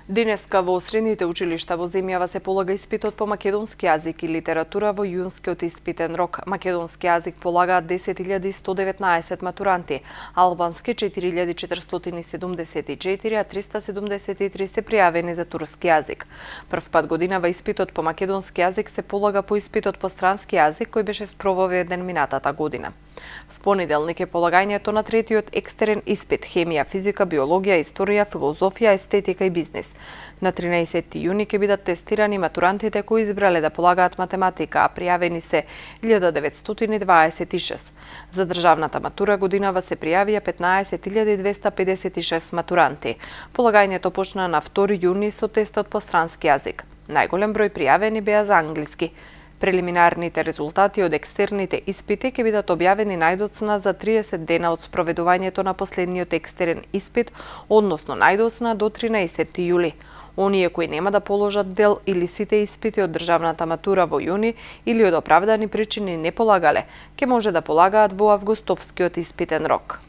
Денеска во средните училишта во земјава се полага испитот по македонски јазик и литература во јунскиот испитен рок. Македонски јазик полагаат 10.119 матуранти, албански 4.474, а 373 се пријавени за турски јазик. Прв пат годинава испитот по македонски јазик се полага по испитот по странски јазик кој беше спроведен минатата година. В понеделник е полагањето на третиот екстерен испит хемија, физика, биологија, историја, филозофија, естетика и бизнес. На 13 јуни ќе бидат тестирани матурантите кои избрале да полагаат математика, а пријавени се 1926. За државната матура годинава се пријавија 15.256 матуранти. Полагањето почна на 2 јуни со тестот по странски јазик. Најголем број пријавени беа за англиски. Прелиминарните резултати од екстерните испити ќе бидат објавени најдоцна за 30 дена од спроведувањето на последниот екстерен испит, односно најдоцна до 13 јули. Оние кои нема да положат дел или сите испити од државната матура во јуни или од оправдани причини не полагале, ќе може да полагаат во августовскиот испитен рок.